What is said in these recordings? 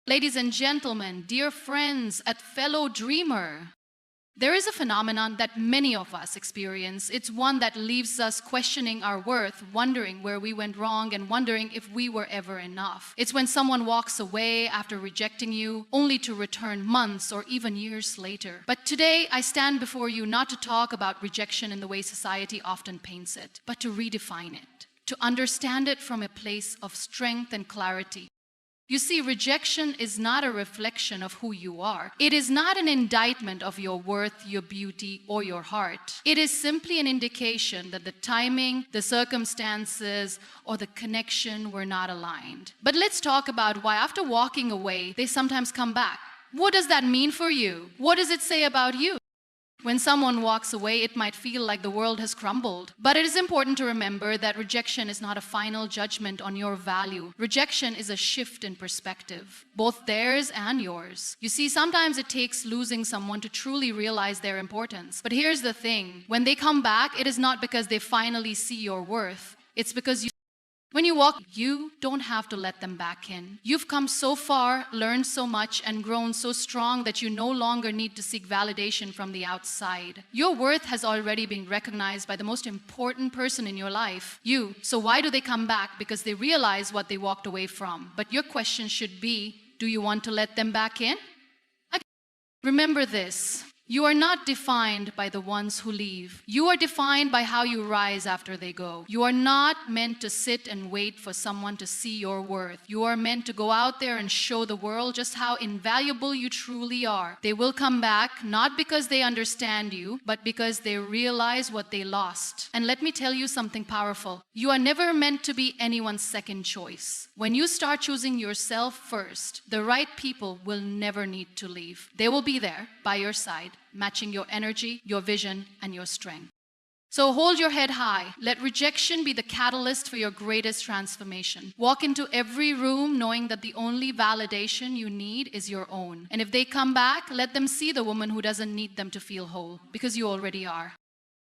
Ladies and gentlemen, dear friends, and fellow dreamer, there is a phenomenon that many of us experience. It's one that leaves us questioning our worth, wondering where we went wrong, and wondering if we were ever enough. It's when someone walks away after rejecting you, only to return months or even years later. But today, I stand before you not to talk about rejection in the way society often paints it, but to redefine it, to understand it from a place of strength and clarity. You see, rejection is not a reflection of who you are. It is not an indictment of your worth, your beauty, or your heart. It is simply an indication that the timing, the circumstances, or the connection were not aligned. But let's talk about why, after walking away, they sometimes come back. What does that mean for you? What does it say about you? When someone walks away, it might feel like the world has crumbled. But it is important to remember that rejection is not a final judgment on your value. Rejection is a shift in perspective, both theirs and yours. You see, sometimes it takes losing someone to truly realize their importance. But here's the thing. When they come back, it is not because they finally see your worth. It's because when you walk, you don't have to let them back in. You've come so far, learned so much, and grown so strong that you no longer need to seek validation from the outside. Your worth has already been recognized by the most important person in your life, you. So why do they come back? Because they realize what they walked away from. But your question should be, do you want to let them back in? Remember this. You are not defined by the ones who leave. You are defined by how you rise after they go. You are not meant to sit and wait for someone to see your worth. You are meant to go out there and show the world just how invaluable you truly are. They will come back, not because they understand you, but because they realize what they lost. And let me tell you something powerful. You are never meant to be anyone's second choice. When you start choosing yourself first, the right people will never need to leave. They will be there by your side, matching your energy, your vision, and your strength. So hold your head high. Let rejection be the catalyst for your greatest transformation. Walk into every room knowing that the only validation you need is your own. And if they come back, let them see the woman who doesn't need them to feel whole, because you already are.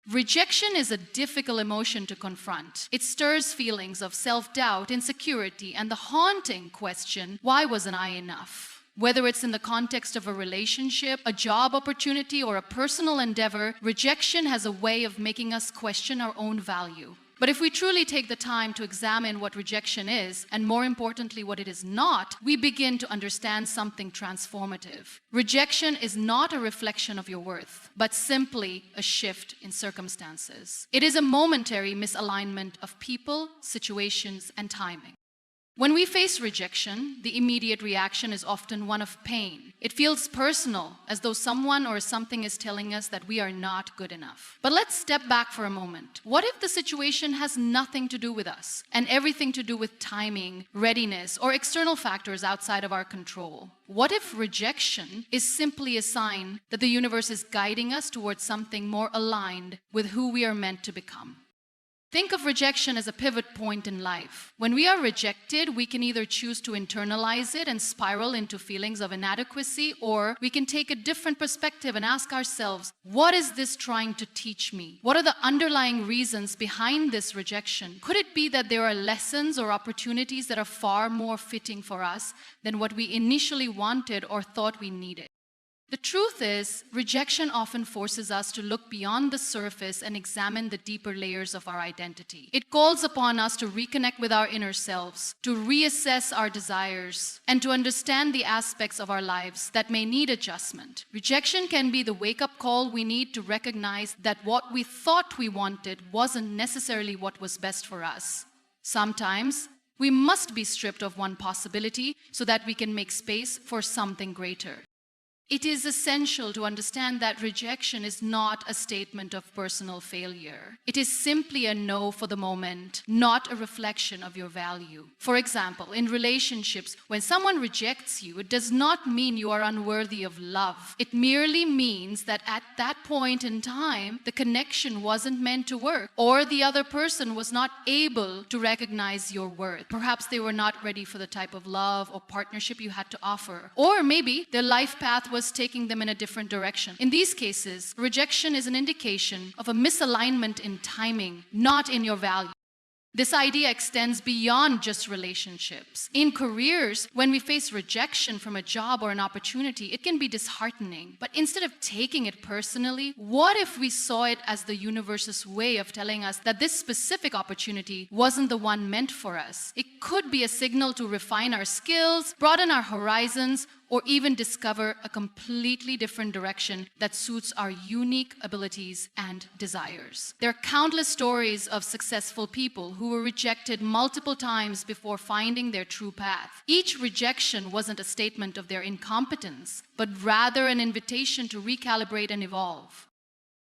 Rejection is a difficult emotion to confront. It stirs feelings of self-doubt, insecurity, and the haunting question, why wasn't I enough? Whether it's in the context of a relationship, a job opportunity, or a personal endeavor, rejection has a way of making us question our own value. But if we truly take the time to examine what rejection is, and more importantly, what it is not, we begin to understand something transformative. Rejection is not a reflection of your worth, but simply a shift in circumstances. It is a momentary misalignment of people, situations, and timing. When we face rejection, the immediate reaction is often one of pain. It feels personal, as though someone or something is telling us that we are not good enough. But let's step back for a moment. What if the situation has nothing to do with us, and everything to do with timing, readiness, or external factors outside of our control? What if rejection is simply a sign that the universe is guiding us towards something more aligned with who we are meant to become? Think of rejection as a pivot point in life. When we are rejected, we can either choose to internalize it and spiral into feelings of inadequacy, or we can take a different perspective and ask ourselves, what is this trying to teach me? What are the underlying reasons behind this rejection? Could it be that there are lessons or opportunities that are far more fitting for us than what we initially wanted or thought we needed? The truth is, rejection often forces us to look beyond the surface and examine the deeper layers of our identity. It calls upon us to reconnect with our inner selves, to reassess our desires, and to understand the aspects of our lives that may need adjustment. Rejection can be the wake-up call we need to recognize that what we thought we wanted wasn't necessarily what was best for us. Sometimes, we must be stripped of one possibility so that we can make space for something greater. It is essential to understand that rejection is not a statement of personal failure. It is simply a no for the moment, not a reflection of your value. For example, in relationships, when someone rejects you, it does not mean you are unworthy of love. It merely means that at that point in time, the connection wasn't meant to work, or the other person was not able to recognize your worth. Perhaps they were not ready for the type of love or partnership you had to offer. Or maybe their life path was taking them in a different direction. In these cases, rejection is an indication of a misalignment in timing, not in your value. This idea extends beyond just relationships. In careers, when we face rejection from a job or an opportunity, it can be disheartening. But instead of taking it personally, what if we saw it as the universe's way of telling us that this specific opportunity wasn't the one meant for us? It could be a signal to refine our skills, broaden our horizons, or even discover a completely different direction that suits our unique abilities and desires. There are countless stories of successful people who were rejected multiple times before finding their true path. Each rejection wasn't a statement of their incompetence, but rather an invitation to recalibrate and evolve.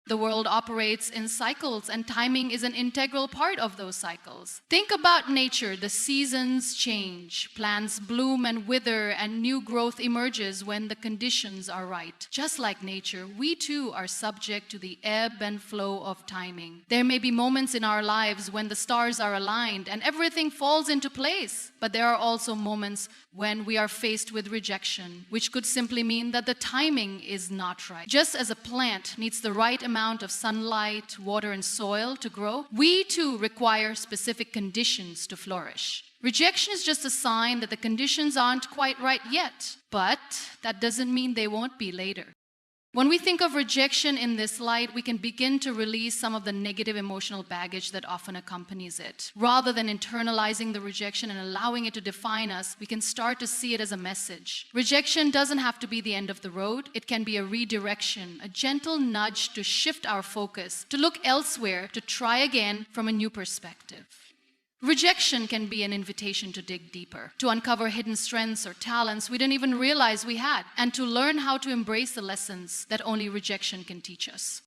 The world operates in cycles, and timing is an integral part of those cycles. Think about nature. The seasons change, plants bloom and wither, and new growth emerges when the conditions are right. Just like nature, we too are subject to the ebb and flow of timing. There may be moments in our lives when the stars are aligned and everything falls into place, but there are also moments when we are faced with rejection, which could simply mean that the timing is not right. Just as a plant needs the right amount of sunlight, water, and soil to grow, we too require specific conditions to flourish. Rejection is just a sign that the conditions aren't quite right yet, but that doesn't mean they won't be later. When we think of rejection in this light, we can begin to release some of the negative emotional baggage that often accompanies it. Rather than internalizing the rejection and allowing it to define us, we can start to see it as a message. Rejection doesn't have to be the end of the road. It can be a redirection, a gentle nudge to shift our focus, to look elsewhere, to try again from a new perspective. Rejection can be an invitation to dig deeper, to uncover hidden strengths or talents we didn't even realize we had, and to learn how to embrace the lessons that only rejection can teach us.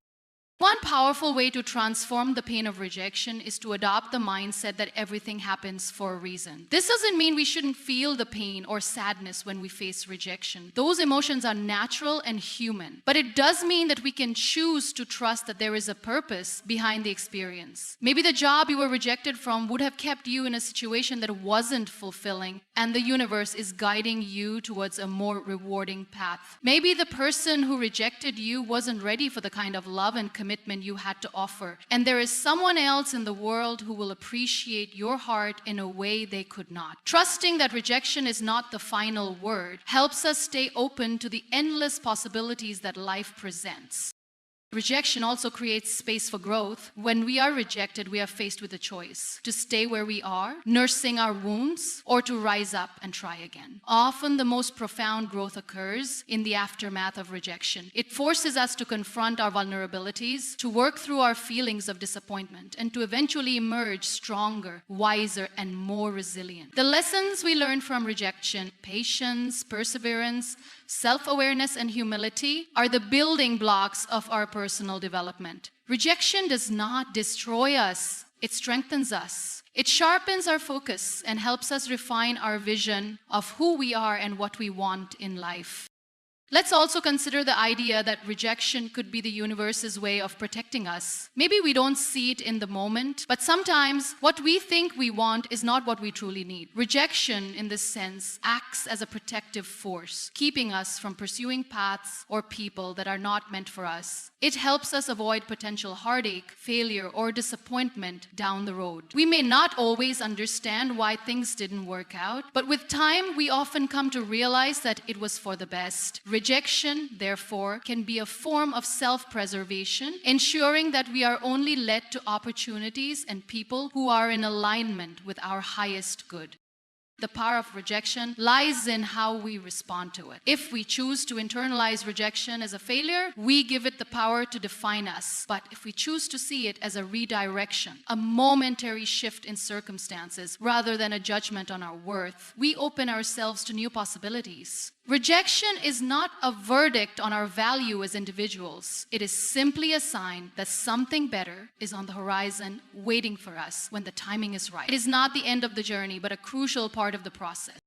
One powerful way to transform the pain of rejection is to adopt the mindset that everything happens for a reason. This doesn't mean we shouldn't feel the pain or sadness when we face rejection. Those emotions are natural and human. But it does mean that we can choose to trust that there is a purpose behind the experience. Maybe the job you were rejected from would have kept you in a situation that wasn't fulfilling, and the universe is guiding you towards a more rewarding path. Maybe the person who rejected you wasn't ready for the kind of love and commitment you had to offer, and there is someone else in the world who will appreciate your heart in a way they could not. Trusting that rejection is not the final word helps us stay open to the endless possibilities that life presents. Rejection also creates space for growth. When we are rejected, we are faced with a choice: to stay where we are, nursing our wounds, or to rise up and try again. Often the most profound growth occurs in the aftermath of rejection. It forces us to confront our vulnerabilities, to work through our feelings of disappointment, and to eventually emerge stronger, wiser, and more resilient. The lessons we learn from rejection, patience, perseverance, self-awareness, and humility are the building blocks of our personal development. Rejection does not destroy us, it strengthens us. It sharpens our focus and helps us refine our vision of who we are and what we want in life. Let's also consider the idea that rejection could be the universe's way of protecting us. Maybe we don't see it in the moment, but sometimes what we think we want is not what we truly need. Rejection, in this sense, acts as a protective force, keeping us from pursuing paths or people that are not meant for us. It helps us avoid potential heartache, failure, or disappointment down the road. We may not always understand why things didn't work out, but with time, we often come to realize that it was for the best. Rejection, therefore, can be a form of self-preservation, ensuring that we are only led to opportunities and people who are in alignment with our highest good. The power of rejection lies in how we respond to it. If we choose to internalize rejection as a failure, we give it the power to define us. But if we choose to see it as a redirection, a momentary shift in circumstances, rather than a judgment on our worth, we open ourselves to new possibilities. Rejection is not a verdict on our value as individuals. It is simply a sign that something better is on the horizon waiting for us when the timing is right. It is not the end of the journey, but a crucial part of the process.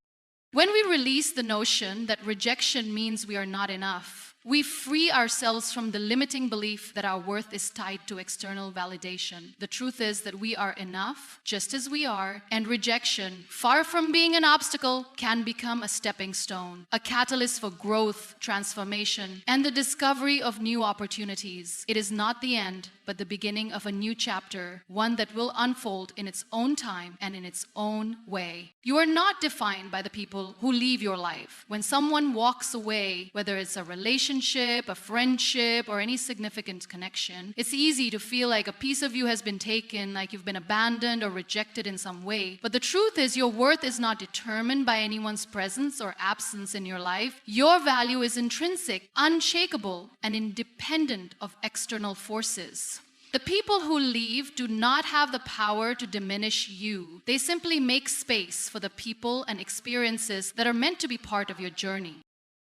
When we release the notion that rejection means we are not enough, We free ourselves from the limiting belief that our worth is tied to external validation. The truth is that we are enough, just as we are, and rejection, far from being an obstacle, can become a stepping stone, a catalyst for growth, transformation, and the discovery of new opportunities. It is not the end, but the beginning of a new chapter, one that will unfold in its own time and in its own way. You are not defined by the people who leave your life. When someone walks away, whether it's a relationship, a friendship, or any significant connection, it's easy to feel like a piece of you has been taken, like you've been abandoned or rejected in some way. But the truth is, your worth is not determined by anyone's presence or absence in your life. Your value is intrinsic, unshakable, and independent of external forces. The people who leave do not have the power to diminish you. They simply make space for the people and experiences that are meant to be part of your journey.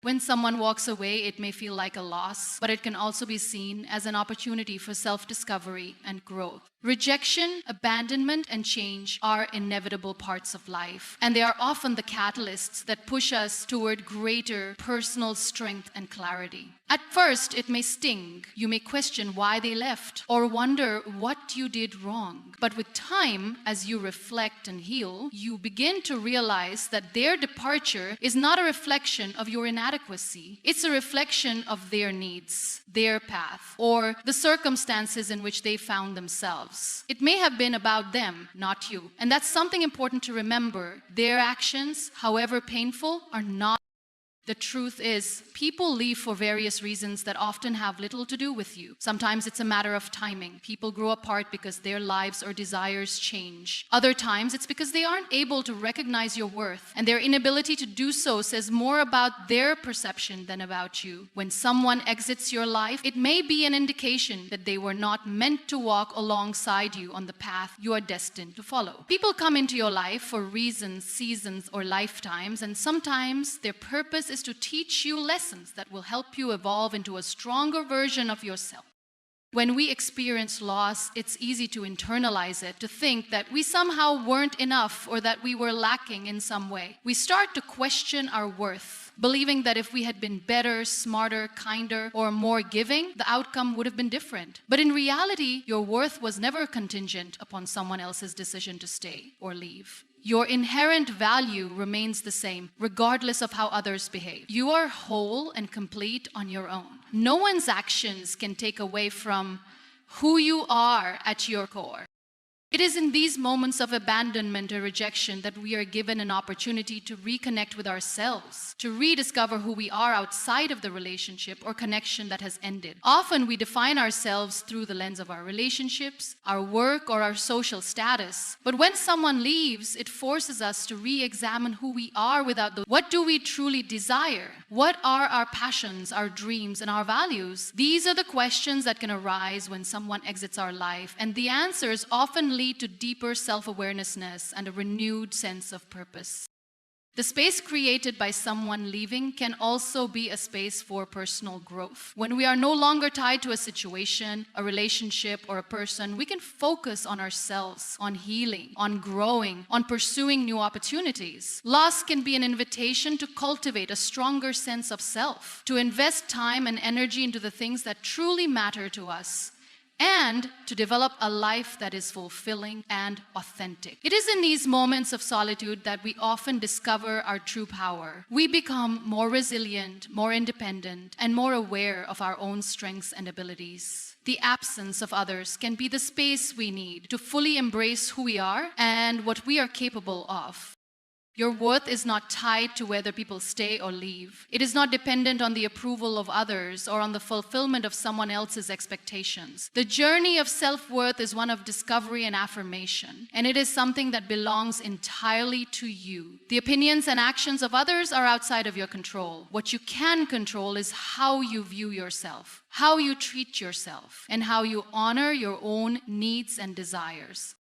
When someone walks away, it may feel like a loss, but it can also be seen as an opportunity for self-discovery and growth. Rejection, abandonment, and change are inevitable parts of life, and they are often the catalysts that push us toward greater personal strength and clarity. At first, it may sting. You may question why they left or wonder what you did wrong. But with time, as you reflect and heal, you begin to realize that their departure is not a reflection of your inadequacy. It's a reflection of their needs, their path, or the circumstances in which they found themselves. It may have been about them, not you. And that's something important to remember. Their actions, however painful, are not. The truth is, people leave for various reasons that often have little to do with you. Sometimes it's a matter of timing. People grow apart because their lives or desires change. Other times it's because they aren't able to recognize your worth, and their inability to do so says more about their perception than about you. When someone exits your life, it may be an indication that they were not meant to walk alongside you on the path you are destined to follow. People come into your life for reasons, seasons, or lifetimes, and sometimes their purpose is to teach you lessons that will help you evolve into a stronger version of yourself. When we experience loss, it's easy to internalize it, to think that we somehow weren't enough or that we were lacking in some way. We start to question our worth, believing that if we had been better, smarter, kinder, or more giving, the outcome would have been different. But in reality, your worth was never contingent upon someone else's decision to stay or leave. Your inherent value remains the same, regardless of how others behave. You are whole and complete on your own. No one's actions can take away from who you are at your core. It is in these moments of abandonment or rejection that we are given an opportunity to reconnect with ourselves, to rediscover who we are outside of the relationship or connection that has ended. Often we define ourselves through the lens of our relationships, our work, or our social status. But when someone leaves, it forces us to re-examine who we are without the what do we truly desire? What are our passions, our dreams, and our values? These are the questions that can arise when someone exits our life, and the answers often lead to deeper self-awareness and a renewed sense of purpose. The space created by someone leaving can also be a space for personal growth. When we are no longer tied to a situation, a relationship, or a person, we can focus on ourselves, on healing, on growing, on pursuing new opportunities. Loss can be an invitation to cultivate a stronger sense of self, to invest time and energy into the things that truly matter to us, and to develop a life that is fulfilling and authentic. It is in these moments of solitude that we often discover our true power. We become more resilient, more independent, and more aware of our own strengths and abilities. The absence of others can be the space we need to fully embrace who we are and what we are capable of. Your worth is not tied to whether people stay or leave. It is not dependent on the approval of others or on the fulfillment of someone else's expectations. The journey of self-worth is one of discovery and affirmation, and it is something that belongs entirely to you. The opinions and actions of others are outside of your control. What you can control is how you view yourself, how you treat yourself, and how you honor your own needs and desires.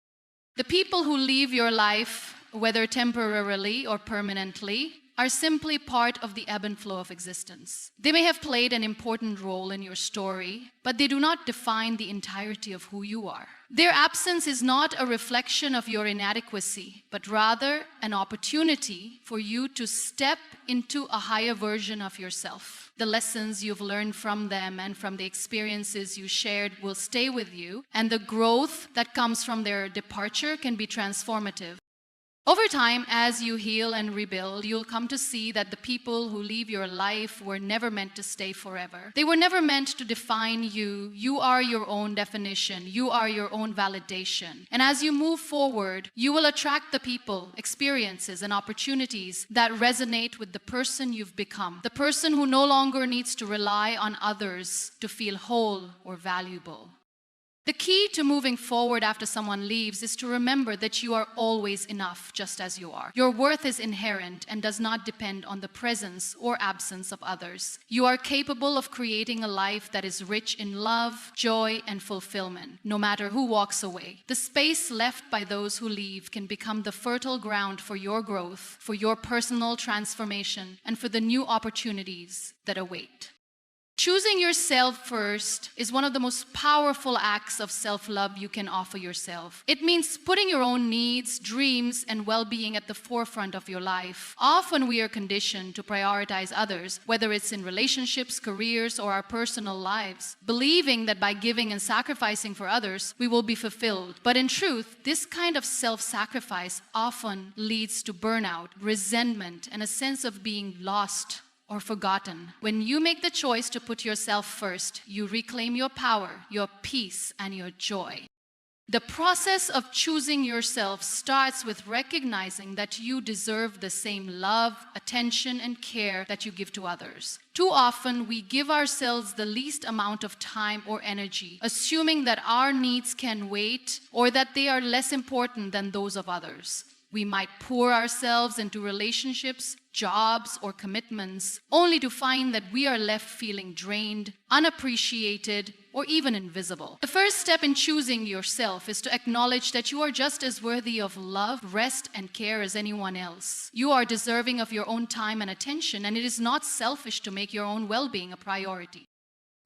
The people who leave your life, whether temporarily or permanently, are simply part of the ebb and flow of existence. They may have played an important role in your story, but they do not define the entirety of who you are. Their absence is not a reflection of your inadequacy, but rather an opportunity for you to step into a higher version of yourself. The lessons you've learned from them and from the experiences you shared will stay with you, and the growth that comes from their departure can be transformative. Over time, as you heal and rebuild, you'll come to see that the people who leave your life were never meant to stay forever. They were never meant to define you. You are your own definition. You are your own validation. And as you move forward, you will attract the people, experiences, and opportunities that resonate with the person you've become. The person who no longer needs to rely on others to feel whole or valuable. The key to moving forward after someone leaves is to remember that you are always enough just as you are. Your worth is inherent and does not depend on the presence or absence of others. You are capable of creating a life that is rich in love, joy, and fulfillment, no matter who walks away. The space left by those who leave can become the fertile ground for your growth, for your personal transformation, and for the new opportunities that await. Choosing yourself first is one of the most powerful acts of self-love you can offer yourself. It means putting your own needs, dreams, and well-being at the forefront of your life. Often we are conditioned to prioritize others, whether it's in relationships, careers, or our personal lives, believing that by giving and sacrificing for others, we will be fulfilled. But in truth, this kind of self-sacrifice often leads to burnout, resentment, and a sense of being lost or forgotten. When you make the choice to put yourself first, you reclaim your power, your peace, and your joy. The process of choosing yourself starts with recognizing that you deserve the same love, attention, and care that you give to others. Too often, we give ourselves the least amount of time or energy, assuming that our needs can wait or that they are less important than those of others. We might pour ourselves into relationships, jobs, or commitments, only to find that we are left feeling drained, unappreciated, or even invisible. The first step in choosing yourself is to acknowledge that you are just as worthy of love, rest, and care as anyone else. You are deserving of your own time and attention, and it is not selfish to make your own well-being a priority.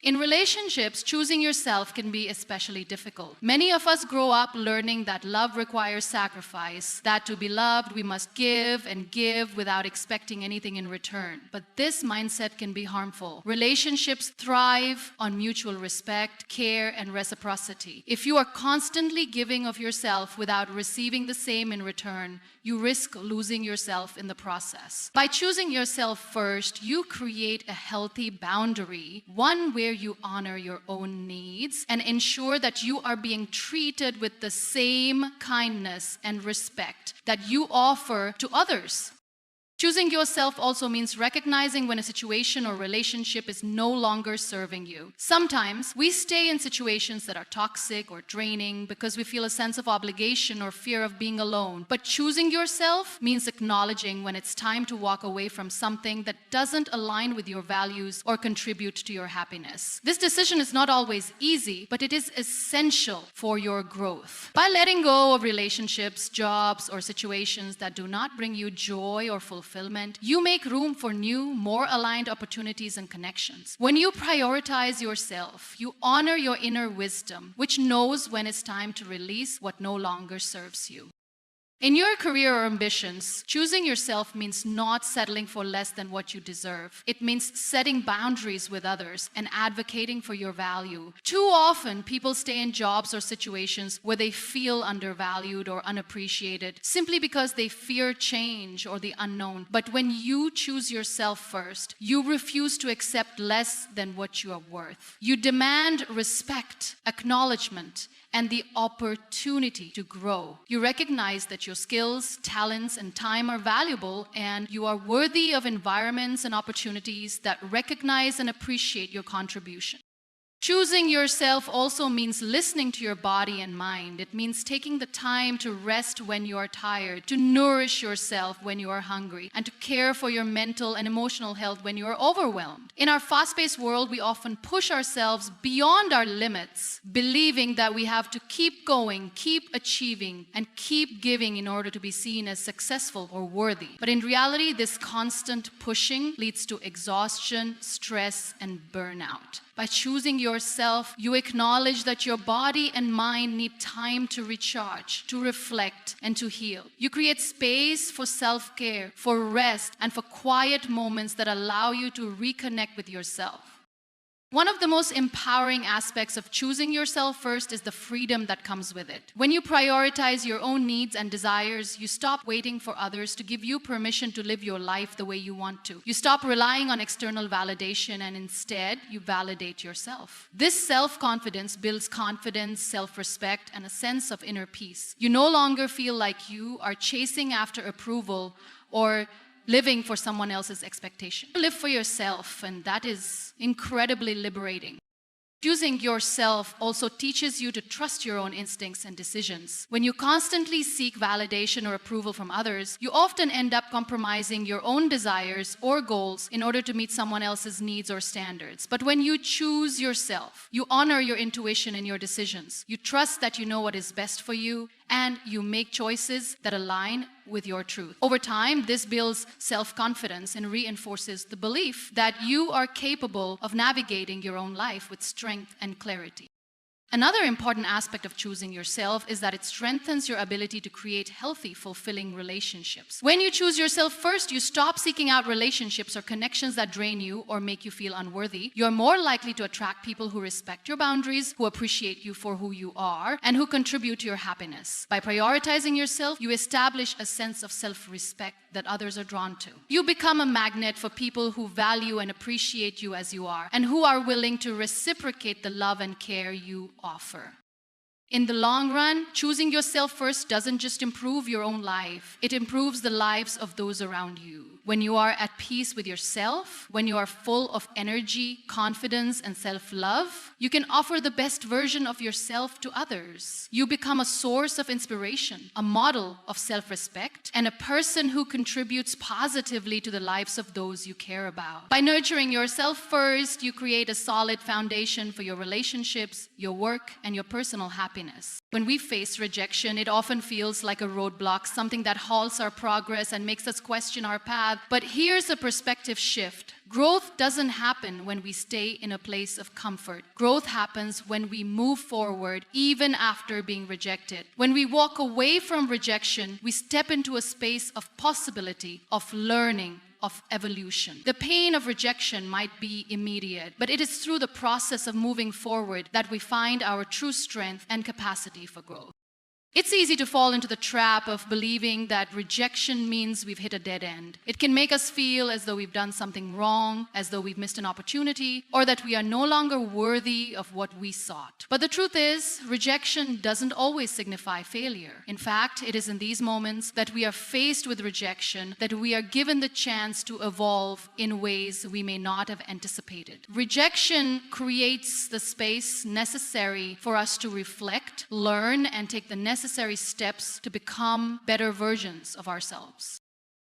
In relationships, choosing yourself can be especially difficult. Many of us grow up learning that love requires sacrifice, that to be loved we must give and give without expecting anything in return. But this mindset can be harmful. Relationships thrive on mutual respect, care, and reciprocity. If you are constantly giving of yourself without receiving the same in return, you risk losing yourself in the process. By choosing yourself first, you create a healthy boundary, one where you honor your own needs and ensure that you are being treated with the same kindness and respect that you offer to others. Choosing yourself also means recognizing when a situation or relationship is no longer serving you. Sometimes we stay in situations that are toxic or draining because we feel a sense of obligation or fear of being alone. But choosing yourself means acknowledging when it's time to walk away from something that doesn't align with your values or contribute to your happiness. This decision is not always easy, but it is essential for your growth. By letting go of relationships, jobs, or situations that do not bring you joy or fulfillment, you make room for new, more aligned opportunities and connections. When you prioritize yourself, you honor your inner wisdom, which knows when it's time to release what no longer serves you. In your career or ambitions, choosing yourself means not settling for less than what you deserve. It means setting boundaries with others and advocating for your value. Too often, people stay in jobs or situations where they feel undervalued or unappreciated simply because they fear change or the unknown. But when you choose yourself first, you refuse to accept less than what you are worth. You demand respect, acknowledgement, and the opportunity to grow. You recognize that your skills, talents, and time are valuable, and you are worthy of environments and opportunities that recognize and appreciate your contribution. Choosing yourself also means listening to your body and mind. It means taking the time to rest when you are tired, to nourish yourself when you are hungry, and to care for your mental and emotional health when you are overwhelmed. In our fast-paced world, we often push ourselves beyond our limits, believing that we have to keep going, keep achieving, and keep giving in order to be seen as successful or worthy. But in reality, this constant pushing leads to exhaustion, stress, and burnout. By choosing yourself, you acknowledge that your body and mind need time to recharge, to reflect, and to heal. You create space for self-care, for rest, and for quiet moments that allow you to reconnect with yourself. One of the most empowering aspects of choosing yourself first is the freedom that comes with it. When you prioritize your own needs and desires, you stop waiting for others to give you permission to live your life the way you want to. You stop relying on external validation and instead you validate yourself. This self-confidence builds confidence, self-respect, and a sense of inner peace. You no longer feel like you are chasing after approval or living for someone else's expectation. You live for yourself, and that is incredibly liberating. Choosing yourself also teaches you to trust your own instincts and decisions. When you constantly seek validation or approval from others, you often end up compromising your own desires or goals in order to meet someone else's needs or standards. But when you choose yourself, you honor your intuition and your decisions. You trust that you know what is best for you, and you make choices that align with your truth. Over time, this builds self-confidence and reinforces the belief that you are capable of navigating your own life with strength and clarity. Another important aspect of choosing yourself is that it strengthens your ability to create healthy, fulfilling relationships. When you choose yourself first, you stop seeking out relationships or connections that drain you or make you feel unworthy. You're more likely to attract people who respect your boundaries, who appreciate you for who you are, and who contribute to your happiness. By prioritizing yourself, you establish a sense of self-respect that others are drawn to. You become a magnet for people who value and appreciate you as you are, and who are willing to reciprocate the love and care you offer. In the long run, choosing yourself first doesn't just improve your own life, it improves the lives of those around you. When you are at peace with yourself, when you are full of energy, confidence, and self-love, you can offer the best version of yourself to others. You become a source of inspiration, a model of self-respect, and a person who contributes positively to the lives of those you care about. By nurturing yourself first, you create a solid foundation for your relationships, your work, and your personal happiness. When we face rejection, it often feels like a roadblock, something that halts our progress and makes us question our path. But here's a perspective shift. Growth doesn't happen when we stay in a place of comfort. Growth happens when we move forward, even after being rejected. When we walk away from rejection, we step into a space of possibility, of learning, of evolution. The pain of rejection might be immediate, but it is through the process of moving forward that we find our true strength and capacity for growth. It's easy to fall into the trap of believing that rejection means we've hit a dead end. It can make us feel as though we've done something wrong, as though we've missed an opportunity, or that we are no longer worthy of what we sought. But the truth is, rejection doesn't always signify failure. In fact, it is in these moments that we are faced with rejection that we are given the chance to evolve in ways we may not have anticipated. Rejection creates the space necessary for us to reflect, learn, and take the necessary steps to become better versions of ourselves.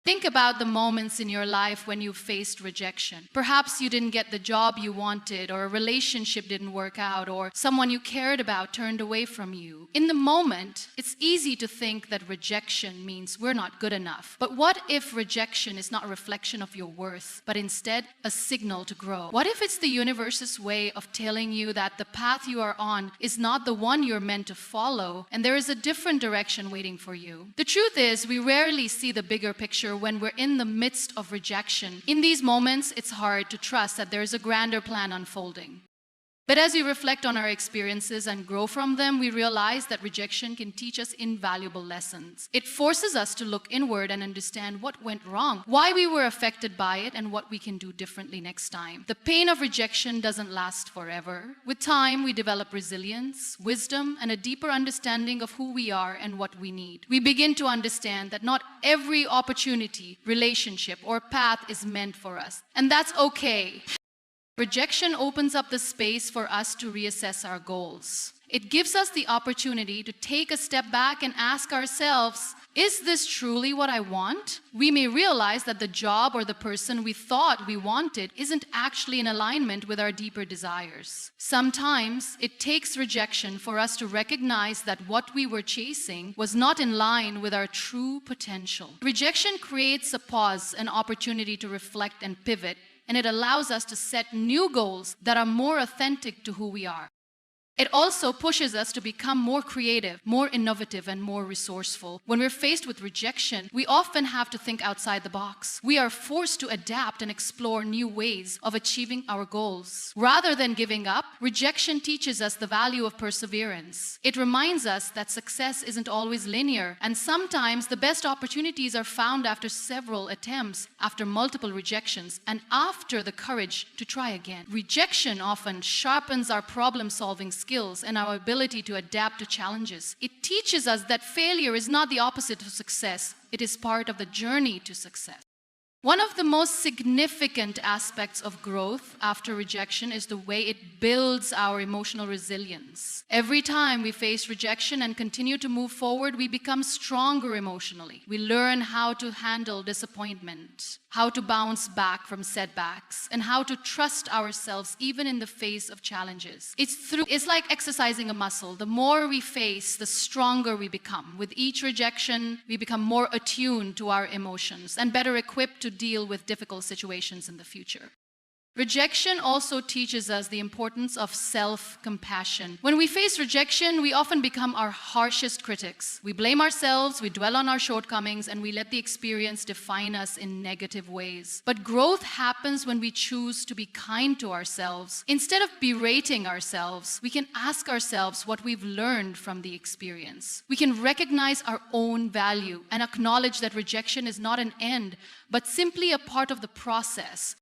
Think about the moments in your life when you faced rejection. Perhaps you didn't get the job you wanted, or a relationship didn't work out, or someone you cared about turned away from you. In the moment, it's easy to think that rejection means we're not good enough. But what if rejection is not a reflection of your worth, but instead a signal to grow? What if it's the universe's way of telling you that the path you are on is not the one you're meant to follow, and there is a different direction waiting for you? The truth is, we rarely see the bigger picture when we're in the midst of rejection. In these moments, it's hard to trust that there is a grander plan unfolding. But as we reflect on our experiences and grow from them, we realize that rejection can teach us invaluable lessons. It forces us to look inward and understand what went wrong, why we were affected by it, and what we can do differently next time. The pain of rejection doesn't last forever. With time, we develop resilience, wisdom, and a deeper understanding of who we are and what we need. We begin to understand that not every opportunity, relationship, or path is meant for us. And that's okay. Rejection opens up the space for us to reassess our goals. It gives us the opportunity to take a step back and ask ourselves, is this truly what I want? We may realize that the job or the person we thought we wanted isn't actually in alignment with our deeper desires. Sometimes it takes rejection for us to recognize that what we were chasing was not in line with our true potential. Rejection creates a pause, an opportunity to reflect and pivot, and it allows us to set new goals that are more authentic to who we are. It also pushes us to become more creative, more innovative, and more resourceful. When we're faced with rejection, we often have to think outside the box. We are forced to adapt and explore new ways of achieving our goals. Rather than giving up, rejection teaches us the value of perseverance. It reminds us that success isn't always linear, and sometimes the best opportunities are found after several attempts, after multiple rejections, and after the courage to try again. Rejection often sharpens our problem-solving skills and our ability to adapt to challenges. It teaches us that failure is not the opposite of success. It is part of the journey to success. One of the most significant aspects of growth after rejection is the way it builds our emotional resilience. Every time we face rejection and continue to move forward, we become stronger emotionally. We learn how to handle disappointment, how to bounce back from setbacks, and how to trust ourselves even in the face of challenges. It's like exercising a muscle. The more we face, the stronger we become. With each rejection, we become more attuned to our emotions and better equipped to deal with difficult situations in the future. Rejection also teaches us the importance of self-compassion. When we face rejection, we often become our harshest critics. We blame ourselves, we dwell on our shortcomings, and we let the experience define us in negative ways. But growth happens when we choose to be kind to ourselves. Instead of berating ourselves, we can ask ourselves what we've learned from the experience. We can recognize our own value and acknowledge that rejection is not an end, but simply a part of the process.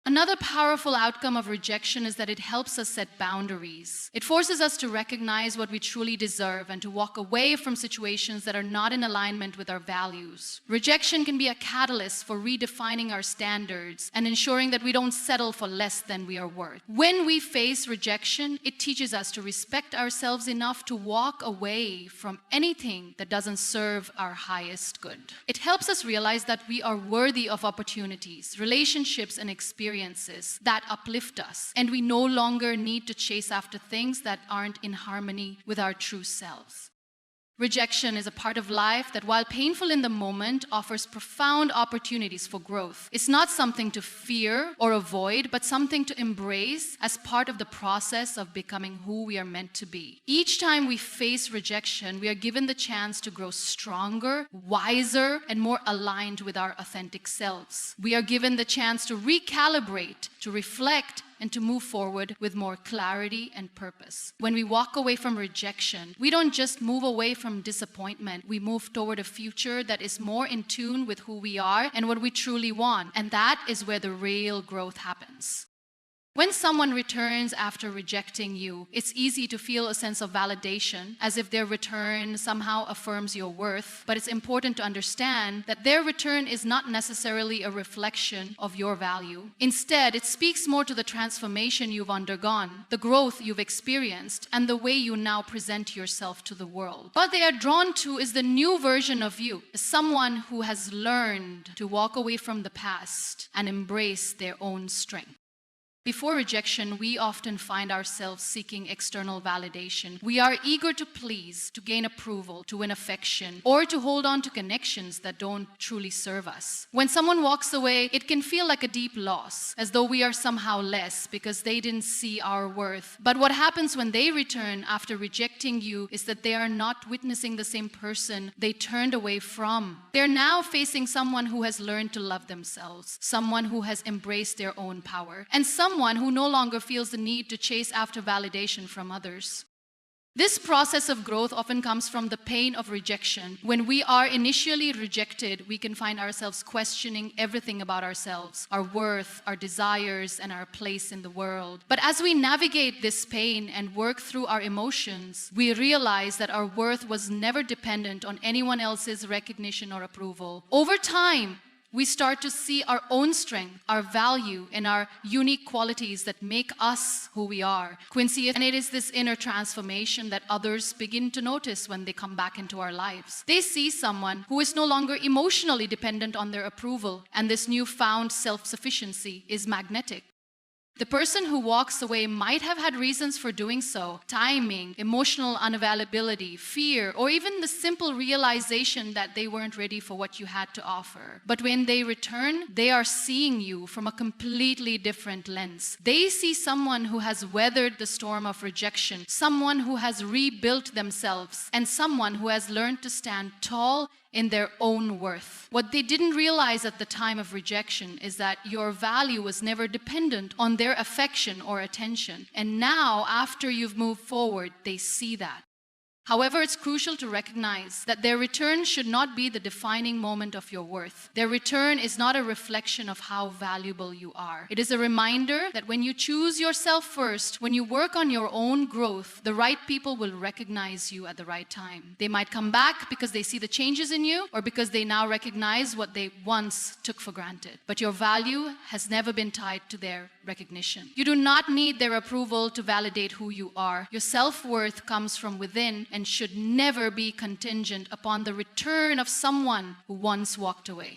Another powerful outcome of rejection is that it helps us set boundaries. It forces us to recognize what we truly deserve and to walk away from situations that are not in alignment with our values. Rejection can be a catalyst for redefining our standards and ensuring that we don't settle for less than we are worth. When we face rejection, it teaches us to respect ourselves enough to walk away from anything that doesn't serve our highest good. It helps us realize that we are worthy of opportunities, relationships, and experiences that uplift us, and we no longer need to chase after things that aren't in harmony with our true selves. Rejection is a part of life that, while painful in the moment, offers profound opportunities for growth. It's not something to fear or avoid, but something to embrace as part of the process of becoming who we are meant to be. Each time we face rejection, we are given the chance to grow stronger, wiser, and more aligned with our authentic selves. We are given the chance to recalibrate, to reflect, and to move forward with more clarity and purpose. When we walk away from rejection, we don't just move away from disappointment. We move toward a future that is more in tune with who we are and what we truly want. And that is where the real growth happens. When someone returns after rejecting you, it's easy to feel a sense of validation, as if their return somehow affirms your worth. But it's important to understand that their return is not necessarily a reflection of your value. Instead, it speaks more to the transformation you've undergone, the growth you've experienced, and the way you now present yourself to the world. What they are drawn to is the new version of you, someone who has learned to walk away from the past and embrace their own strength. Before rejection, we often find ourselves seeking external validation. We are eager to please, to gain approval, to win affection, or to hold on to connections that don't truly serve us. When someone walks away, it can feel like a deep loss, as though we are somehow less because they didn't see our worth. But what happens when they return after rejecting you is that they are not witnessing the same person they turned away from. They're now facing someone who has learned to love themselves, someone who has embraced their own power, and someone who no longer feels the need to chase after validation from others. This process of growth often comes from the pain of rejection. When we are initially rejected, we can find ourselves questioning everything about ourselves, our worth, our desires, and our place in the world. But as we navigate this pain and work through our emotions, we realize that our worth was never dependent on anyone else's recognition or approval. Over time, We start to see our own strength, our value, and our unique qualities that make us who we are. Quincy, and it is this inner transformation that others begin to notice when they come back into our lives. They see someone who is no longer emotionally dependent on their approval, and this newfound self-sufficiency is magnetic. The person who walks away might have had reasons for doing so: timing, emotional unavailability, fear, or even the simple realization that they weren't ready for what you had to offer. But when they return, they are seeing you from a completely different lens. They see someone who has weathered the storm of rejection, someone who has rebuilt themselves, and someone who has learned to stand tall in their own worth. What they didn't realize at the time of rejection is that your value was never dependent on their affection or attention. And now, after you've moved forward, they see that. However, it's crucial to recognize that their return should not be the defining moment of your worth. Their return is not a reflection of how valuable you are. It is a reminder that when you choose yourself first, when you work on your own growth, the right people will recognize you at the right time. They might come back because they see the changes in you, or because they now recognize what they once took for granted. But your value has never been tied to their recognition. You do not need their approval to validate who you are. Your self-worth comes from within and should never be contingent upon the return of someone who once walked away.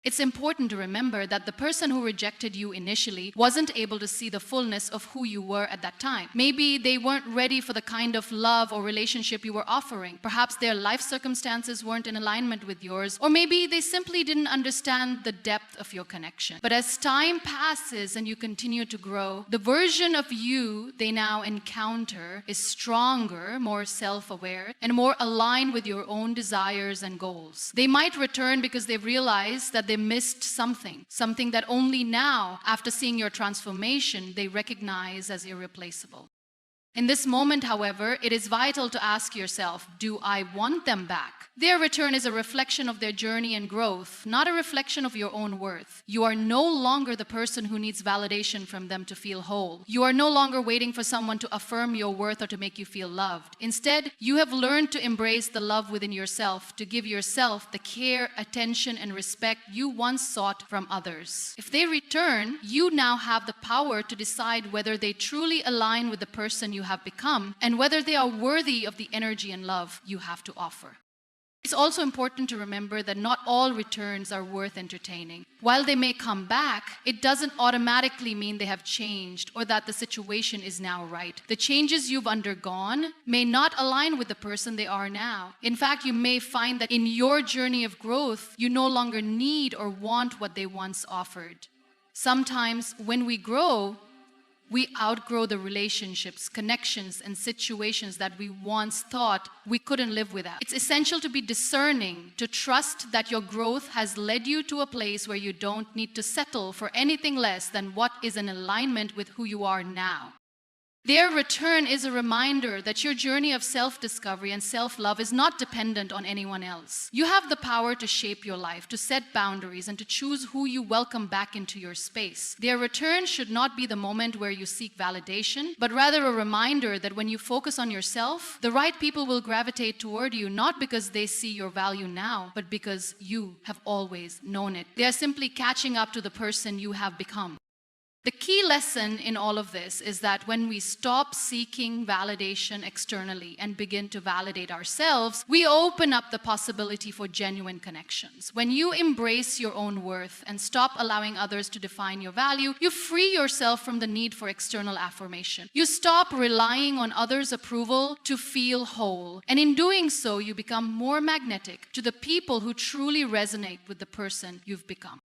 It's important to remember that the person who rejected you initially wasn't able to see the fullness of who you were at that time. Maybe they weren't ready for the kind of love or relationship you were offering. Perhaps their life circumstances weren't in alignment with yours, or maybe they simply didn't understand the depth of your connection. But as time passes and you continue to grow, the version of you they now encounter is stronger, more self-aware, and more aligned with your own desires and goals. They might return because they've realized that they missed something that only now, after seeing your transformation, they recognize as irreplaceable. In this moment, however, it is vital to ask yourself, do I want them back? Their return is a reflection of their journey and growth, not a reflection of your own worth. You are no longer the person who needs validation from them to feel whole. You are no longer waiting for someone to affirm your worth or to make you feel loved. Instead, you have learned to embrace the love within yourself, to give yourself the care, attention, and respect you once sought from others. If they return, you now have the power to decide whether they truly align with the person you have become and whether they are worthy of the energy and love you have to offer. It's also important to remember that not all returns are worth entertaining. While they may come back, it doesn't automatically mean they have changed or that the situation is now right. The changes you've undergone may not align with the person they are now. In fact, you may find that in your journey of growth, you no longer need or want what they once offered. Sometimes when we grow, we outgrow the relationships, connections, and situations that we once thought we couldn't live without. It's essential to be discerning, to trust that your growth has led you to a place where you don't need to settle for anything less than what is in alignment with who you are now. Their return is a reminder that your journey of self-discovery and self-love is not dependent on anyone else. You have the power to shape your life, to set boundaries, and to choose who you welcome back into your space. Their return should not be the moment where you seek validation, but rather a reminder that when you focus on yourself, the right people will gravitate toward you, not because they see your value now, but because you have always known it. They are simply catching up to the person you have become. The key lesson in all of this is that when we stop seeking validation externally and begin to validate ourselves, we open up the possibility for genuine connections. When you embrace your own worth and stop allowing others to define your value, you free yourself from the need for external affirmation. You stop relying on others' approval to feel whole. And in doing so, you become more magnetic to the people who truly resonate with the person you've become.